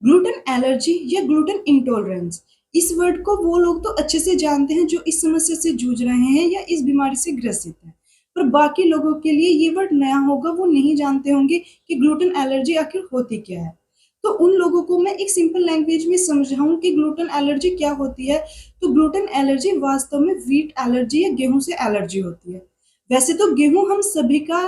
Gluten allergy या gluten intolerance, इस word को वो लोग तो अच्छे से जानते हैं जो इस समस्या से जूझ रहे हैं या इस बीमारी से ग्रसित हैं। पर बाकी लोगों के लिए ये वर्ड नया होगा, वो नहीं जानते होंगे कि ग्लूटेन एलर्जी आखिर होती क्या है। तो उन लोगों को मैं एक सिंपल लैंग्वेज में समझाऊं कि ग्लूटेन एलर्जी क्या होती है। तो ग्लूटेन एलर्जी वास्तव में व्हीट एलर्जी या गेहूं से एलर्जी होती है। वैसे तो गेहूं हम सभी का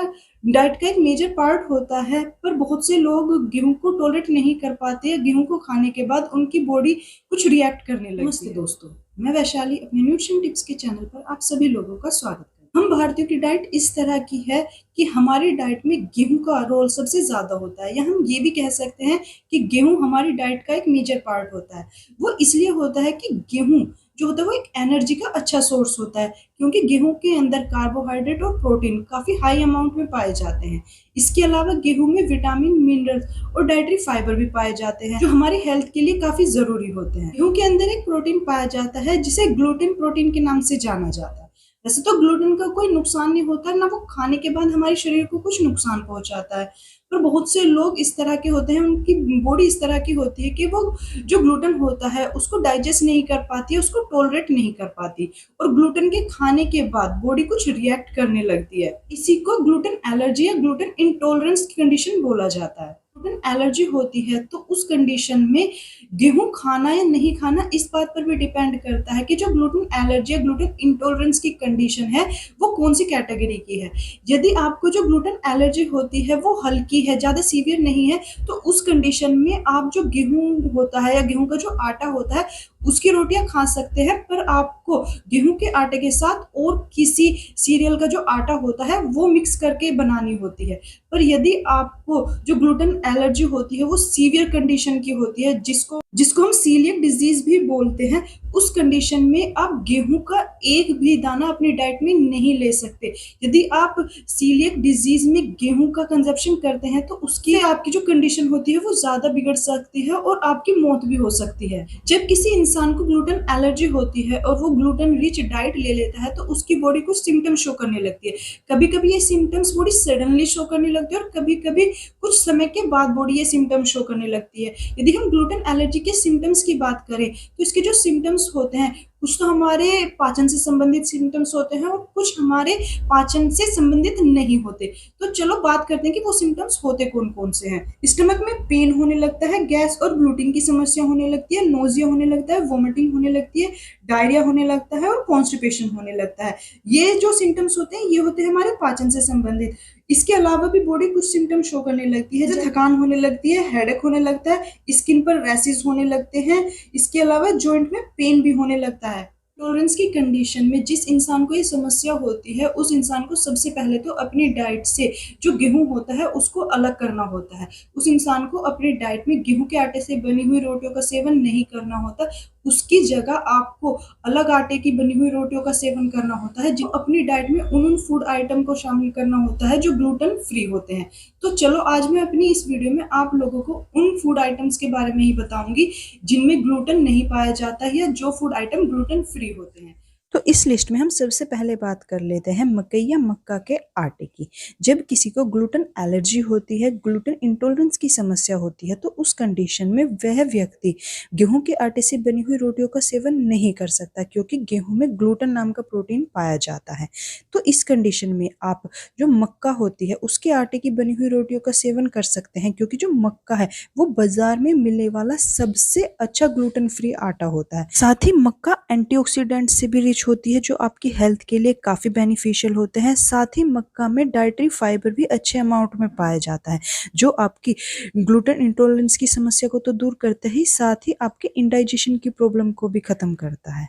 डाइट का एक मेजर पार्ट होता है, पर बहुत से लोग गेहूं को टॉलरेट नहीं कर पाते या गेहूं को खाने के बाद उनकी बॉडी कुछ रिएक्ट करने लगती है। नमस्ते दोस्तों, मैं वैशाली अपने न्यूट्रिशन टिप्स के चैनल पर आप सभी लोगों का स्वागत करती हूँ। हम भारतीयों की डाइट इस तरह की है कि हमारी डाइट में गेहूं का रोल सबसे ज्यादा होता है, या हम ये भी कह सकते हैं कि गेहूं हमारी डाइट का एक मेजर पार्ट होता है। वो इसलिए होता है कि गेहूं जो होता है वो एक एनर्जी का अच्छा सोर्स होता है, क्योंकि गेहूं के अंदर कार्बोहाइड्रेट और प्रोटीन काफी हाई अमाउंट में पाए जाते हैं। इसके अलावा गेहूं में विटामिन, मिनरल्स और डाइटरी फाइबर भी पाए जाते हैं, जो हमारी हेल्थ के लिए काफी जरूरी होते हैं। गेहूं के अंदर एक प्रोटीन पाया जाता है जिसे ग्लूटेन प्रोटीन के नाम से जाना जाता है। वैसे तो ग्लूटेन का कोई नुकसान नहीं होता, ना वो खाने के बाद हमारे शरीर को कुछ नुकसान पहुंचाता है। पर बहुत से लोग इस तरह के होते हैं, उनकी बॉडी इस तरह की होती है कि वो जो ग्लूटेन होता है उसको डाइजेस्ट नहीं कर पाती है, उसको टॉलरेट नहीं कर पाती, और ग्लूटेन के खाने के बाद बॉडी कुछ रिएक्ट करने लगती है। इसी को ग्लूटेन एलर्जी या ग्लूटेन इंटॉलरेंस की कंडीशन बोला जाता है। ग्लूटेन एलर्जी होती है तो उस कंडीशन में गेहूं खाना या नहीं खाना इस बात पर भी डिपेंड करता है कि जो ग्लूटेन एलर्जी या ग्लूटेन इंटॉलरेंस की कंडीशन है वो कौन सी कैटेगरी की है। यदि आपको जो ग्लूटेन एलर्जी होती है वो हल्की है, ज्यादा सीवियर नहीं है, तो उस कंडीशन में आप जो गेहूं होता है या गेहूं का जो आटा होता है उसकी रोटियां खा सकते हैं, पर आपको गेहूं के आटे के साथ और किसी सीरियल का जो आटा होता है वो मिक्स करके बनानी होती है। पर यदि आपको जो ग्लूटेन एलर्जी होती है वो सीवियर कंडीशन की होती है, जिसको जिसको हम सीलियक डिजीज भी बोलते हैं, उस कंडीशन में आप गेहूं का एक भी दाना अपनी डाइट में नहीं ले सकते। यदि आप सीलियक डिजीज में गेहूं का कंजप्शन करते हैं तो उसकी आपकी जो कंडीशन होती है वो ज्यादा बिगड़ सकती है और आपकी मौत भी हो सकती है। जब किसी इंसान को ग्लूटेन एलर्जी होती है और वो ग्लूटेन रिच डाइट ले लेता है तो उसकी बॉडी कुछ सिम्टम शो करने लगती है। कभी कभी ये सिम्टम्स बॉडी सडनली शो करने लगती है और कभी कभी कुछ समय के बाद बॉडी ये सिम्टम्स शो करने लगती है। यदि हम ग्लूटेन एलर्जी के सिम्टम्स की बात करें तो इसके जो सिम्टम्स होते हैं कुछ तो हमारे पाचन से संबंधित सिम्टम्स होते हैं और कुछ हमारे पाचन से संबंधित नहीं होते। तो चलो बात करते हैं कि वो सिम्टम्स होते कौन कौन से हैं। स्टमक में पेन होने लगता है, गैस और ब्लोटिंग की समस्या होने लगती है, नोजिया होने लगता है, वोमिटिंग होने लगती है, डायरिया होने लगता है और कॉन्स्टिपेशन होने लगता है। ये जो सिम्टम्स होते हैं ये होते हैं हमारे पाचन से संबंधित। इसके अलावा भी बॉडी कुछ सिम्टम्स शो करने लगती है, जैसे थकान होने लगती है, हेडेक होने लगता है, स्किन पर रैशेस होने लगते हैं। इसके अलावा जॉइंट में पेन भी होने लगता है। टॉलरेंस की कंडीशन में जिस इंसान को ये समस्या होती है उस इंसान को सबसे पहले तो अपनी डाइट से जो गेहूं होता है उसको अलग करना होता है। उस इंसान को अपनी डाइट में गेहूं के आटे से बनी हुई रोटियों का सेवन नहीं करना होता। उसकी जगह आपको अलग आटे की बनी हुई रोटियों का सेवन करना होता है। जो अपनी डाइट में उन फूड आइटम को शामिल करना होता है जो ग्लूटेन फ्री होते हैं। तो चलो आज मैं अपनी इस वीडियो में आप लोगों को उन फूड आइटम्स के बारे में ही बताऊंगी जिनमें ग्लूटेन नहीं पाया जाता है या जो फूड आइटम ग्लूटेन फ्री होते हैं। तो इस लिस्ट में हम सबसे पहले बात कर लेते हैं मकई या मक्का के आटे की। जब किसी को ग्लूटेन एलर्जी होती है, ग्लूटेन इंटॉलरेंस की समस्या होती है, तो उस कंडीशन में वह व्यक्ति गेहूं के आटे से बनी हुई रोटियों का सेवन नहीं कर सकता, क्योंकि गेहूं में ग्लूटेन नाम का प्रोटीन पाया जाता है। तो इस कंडीशन में आप जो मक्का होती है उसके आटे की बनी हुई रोटियों का सेवन कर सकते हैं, क्योंकि जो मक्का है वो बाजार में मिलने वाला सबसे अच्छा ग्लूटेन फ्री आटा होता है। साथ ही मक्का एंटीऑक्सीडेंट से भी रिच होती है, जो आपकी हेल्थ के लिए काफी बेनिफिशियल होते हैं। साथ ही मक्का में डाइटरी फाइबर भी अच्छे अमाउंट में पाया जाता है, जो आपकी ग्लूटेन इंटॉलरेंस की समस्या को तो दूर करता ही साथ ही आपके इंडाइजेशन की प्रॉब्लम को भी खत्म करता है।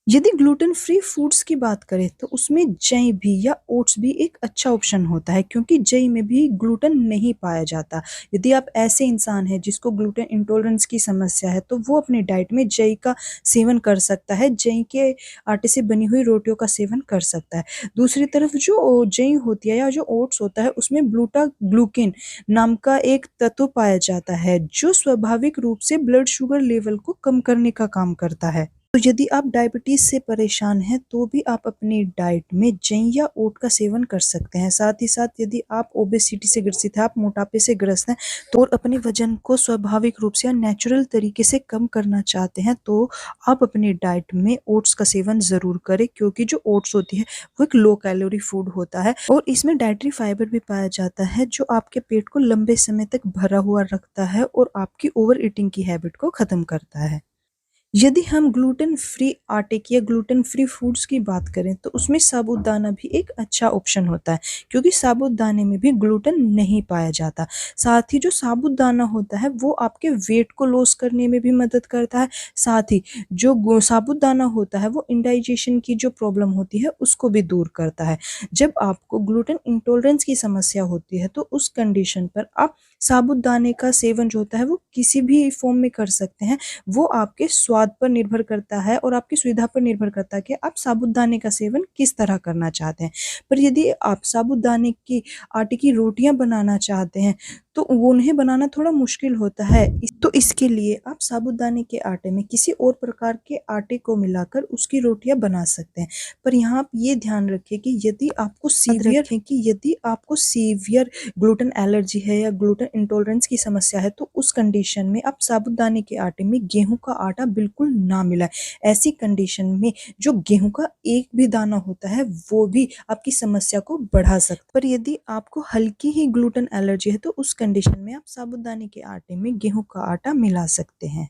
यदि ग्लूटेन फ्री फूड्स की बात करें तो उसमें जई भी या ओट्स भी एक अच्छा ऑप्शन होता है, क्योंकि जई में भी ग्लूटेन नहीं पाया जाता। यदि आप ऐसे इंसान हैं जिसको ग्लूटेन इंटॉलरेंस की समस्या है तो वो अपनी डाइट में जई का सेवन कर सकता है, जई के आटे से बनी हुई रोटियों का सेवन कर सकता है। दूसरी तरफ जो जई होती है या जो ओट्स होता है उसमें ब्लूटा ग्लूकेन नाम का एक तत्व पाया जाता है, जो स्वाभाविक रूप से ब्लड शुगर लेवल को कम करने का काम करता है। तो यदि आप डायबिटीज़ से परेशान हैं तो भी आप अपनी डाइट में जई या ओट का सेवन कर सकते हैं। साथ ही साथ यदि आप ओबेसिटी से ग्रसित हैं, आप मोटापे से ग्रस्त हैं तो और अपने वज़न को स्वाभाविक रूप से या नेचुरल तरीके से कम करना चाहते हैं तो आप अपनी डाइट में ओट्स का सेवन ज़रूर करें, क्योंकि जो ओट्स होती है वो एक लो कैलोरी फूड होता है और इसमें डाइटरी फाइबर भी पाया जाता है जो आपके पेट को लंबे समय तक भरा हुआ रखता है और आपकी ओवर ईटिंग की हैबिट को ख़त्म करता है। यदि हम ग्लूटेन फ्री आटे की या ग्लूटेन फ्री फूड्स की बात करें तो उसमें साबूदाना भी एक अच्छा ऑप्शन होता है, क्योंकि साबूदाने में भी ग्लूटेन नहीं पाया जाता। साथ ही जो साबूदाना होता है वो आपके वेट को लॉस करने में भी मदद करता है। साथ ही जो साबूदाना होता है वो इंडाइजेशन की जो प्रॉब्लम होती है उसको भी दूर करता है। जब आपको ग्लूटेन इंटॉलरेंस की समस्या होती है तो उस कंडीशन पर आप साबूदाने का सेवन जो होता है वो किसी भी फॉर्म में कर सकते हैं। वो आपके स्वाद पर निर्भर करता है और आपकी सुविधा पर निर्भर करता है कि आप साबूदाने का सेवन किस तरह करना चाहते हैं। पर यदि आप साबूदाने की आटे की रोटियां बनाना चाहते हैं तो उन्हें बनाना थोड़ा मुश्किल होता है। तो इसके लिए आप साबूदाने के आटे में किसी और प्रकार के आटे को मिलाकर उसकी रोटियां बना सकते हैं। पर यहाँ आप ये ध्यान रखें कि यदि आपको सीवियर ग्लूटेन एलर्जी है या ग्लूटेन इंटॉलरेंस की समस्या है तो उस कंडीशन में आप साबूदाने के आटे में गेहूं का आटा बिल्कुल ना मिलाएं। ऐसी कंडीशन में जो गेहूं का एक भी दाना होता है वो भी आपकी समस्या को बढ़ा सकता है। पर यदि आपको हल्की ही ग्लूटेन एलर्जी है तो उस कंडीशन में आप साबूदाने के आटे में गेहूं का आटा मिला सकते हैं।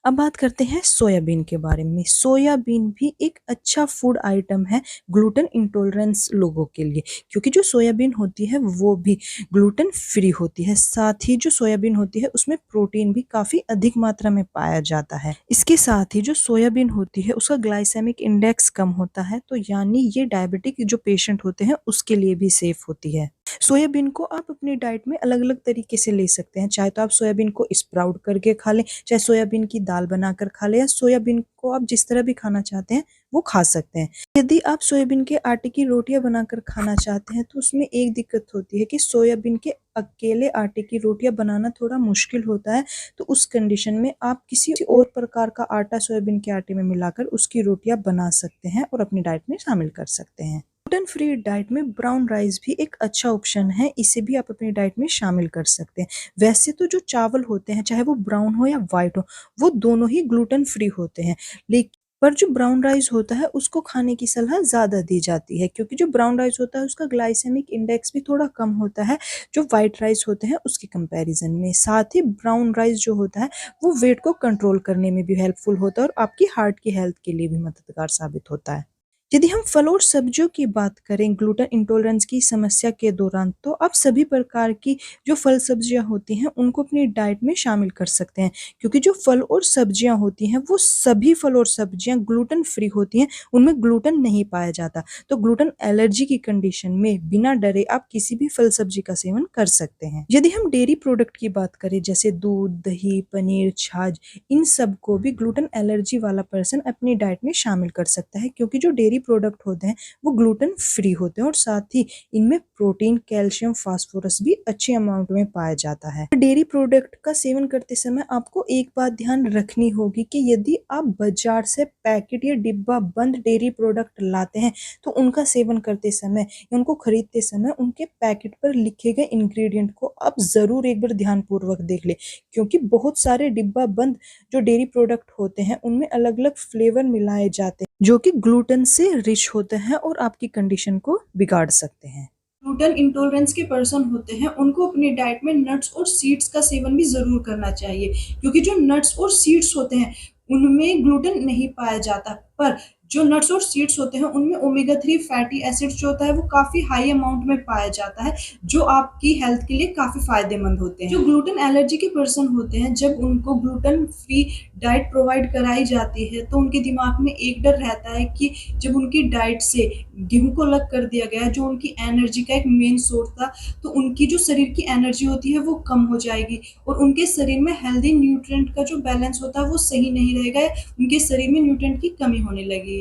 अब बात करते हैं सोयाबीन के बारे में। सोयाबीन भी एक अच्छा फूड आइटम है ग्लूटेन इंटॉलरेंस लोगों के लिए, क्योंकि जो सोयाबीन होती है वो भी ग्लूटेन फ्री होती है। साथ ही जो सोयाबीन होती है उसमें प्रोटीन भी काफ़ी अधिक मात्रा में पाया जाता है। इसके साथ ही जो सोयाबीन होती है उसका ग्लाइसेमिक इंडेक्स कम होता है, तो यानी ये डायबिटिक जो पेशेंट होते हैं उसके लिए भी सेफ होती है। सोयाबीन को आप अपनी डाइट में अलग-अलग तरीके से ले सकते हैं। चाहे तो आप सोयाबीन को स्प्राउट करके खा लें, चाहे सोयाबीन की दाल बनाकर खा लें, या सोयाबीन को आप जिस तरह भी खाना चाहते हैं वो खा सकते हैं। यदि आप सोयाबीन के आटे की रोटियां बनाकर खाना चाहते हैं तो उसमें एक दिक्कत होती है कि सोयाबीन के अकेले आटे की रोटियां बनाना थोड़ा मुश्किल होता है। तो उस कंडीशन में आप किसी और प्रकार का आटा सोयाबीन के आटे में मिलाकर उसकी रोटियां बना सकते हैं और अपनी डाइट में शामिल कर सकते हैं। ग्लूटेन फ्री डाइट में ब्राउन राइस भी एक अच्छा ऑप्शन है, इसे भी आप अपनी डाइट में शामिल कर सकते हैं। वैसे तो जो चावल होते हैं चाहे वो ब्राउन हो या वाइट हो वो दोनों ही ग्लूटेन फ्री होते हैं, लेकिन पर जो ब्राउन राइस होता है उसको खाने की सलाह ज़्यादा दी जाती है, क्योंकि जो ब्राउन राइस होता है उसका ग्लाइसेमिक इंडेक्स भी थोड़ा कम होता है जो वाइट राइस होते हैं उसके कंपैरिजन में। साथ ही ब्राउन राइस जो होता है वो वेट को कंट्रोल करने में भी हेल्पफुल होता है और आपकी हार्ट की हेल्थ के लिए भी मददगार साबित होता है। यदि हम फल और सब्जियों की बात करें ग्लूटेन इंटॉलरेंस की समस्या के दौरान तो आप सभी प्रकार की जो फल सब्जियां होती हैं उनको अपनी डाइट में शामिल कर सकते हैं, क्योंकि जो फल और सब्जियां होती हैं वो सभी फल और सब्जियां ग्लूटेन फ्री होती हैं, उनमें ग्लूटेन नहीं पाया जाता। तो ग्लूटेन एलर्जी की कंडीशन में बिना डरे आप किसी भी फल सब्जी का सेवन कर सकते हैं। यदि हम डेयरी प्रोडक्ट की बात करें जैसे दूध, दही, पनीर, छाछ, इन सब को भी ग्लूटेन एलर्जी वाला पर्सन अपनी डाइट में शामिल कर सकता है, क्योंकि जो डेयरी प्रोडक्ट होते हैं वो ग्लूटेन फ्री होते हैं और साथ ही इनमें प्रोटीन, कैल्शियम, फास्फोरस भी अच्छे अमाउंट में पाया जाता है। डेयरी प्रोडक्ट का सेवन करते समय आपको एक बात ध्यान रखनी होगी कि यदि आप बाजार से पैकेट या डिब्बा बंद डेयरी प्रोडक्ट लाते हैं तो उनका सेवन करते समय या उनको खरीदते समय उनके पैकेट पर लिखे गए इंग्रेडिएंट को आप जरूर एक बार ध्यानपूर्वक देख लें, क्योंकि बहुत सारे डिब्बा बंद जो डेयरी प्रोडक्ट होते हैं उनमें अलग अलग फ्लेवर मिलाए जाते हैं जो कि ग्लूटेन से रिच होते हैं और आपकी कंडीशन को बिगाड़ सकते हैं। ग्लूटेन इंटॉलरेंस के पर्सन होते हैं उनको अपनी डाइट में नट्स और सीड्स का सेवन भी ज़रूर करना चाहिए, क्योंकि जो नट्स और सीड्स होते हैं उनमें ग्लूटेन नहीं पाया जाता, पर जो नट्स और सीड्स होते हैं उनमें ओमेगा 3 फैटी एसिड्स जो होता है वो काफ़ी हाई अमाउंट में पाया जाता है, जो आपकी हेल्थ के लिए काफ़ी फायदेमंद होते हैं। जो ग्लूटेन एलर्जी के पर्सन होते हैं जब उनको ग्लूटेन फ्री डाइट प्रोवाइड कराई जाती है तो उनके दिमाग में एक डर रहता है कि जब उनकी डाइट से गेहूं को अलग कर दिया गया जो उनकी एनर्जी का एक मेन सोर्स था, तो उनकी जो शरीर की एनर्जी होती है वो कम हो जाएगी और उनके शरीर में हेल्दी न्यूट्रिएंट का जो बैलेंस होता है वो सही नहीं रहेगा, उनके शरीर में न्यूट्रिएंट की कमी होने लगी।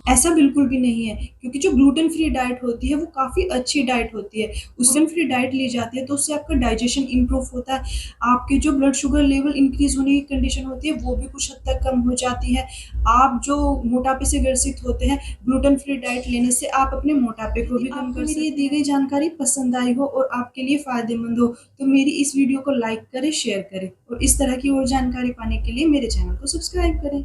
ऐसा बिल्कुल भी नहीं है, क्योंकि जो ग्लूटेन फ्री डाइट होती है वो काफ़ी अच्छी डाइट होती है। ग्लूटेन फ्री डाइट ली जाती है तो उससे आपका डाइजेशन इम्प्रूव होता है, आपके जो ब्लड शुगर लेवल इंक्रीज़ होने की कंडीशन होती है वो भी कुछ हद तक कम हो जाती है। आप जो मोटापे से ग्रसित होते हैं, ग्लूटेन फ्री डाइट लेने से आप अपने मोटापे को भी कम कर सकते हैं। मेरी ये दी गई जानकारी पसंद आई हो और आपके लिए फ़ायदेमंद हो, तो मेरी इस वीडियो को लाइक करें, शेयर करें और इस तरह की और जानकारी पाने के लिए मेरे चैनल को सब्सक्राइब करें।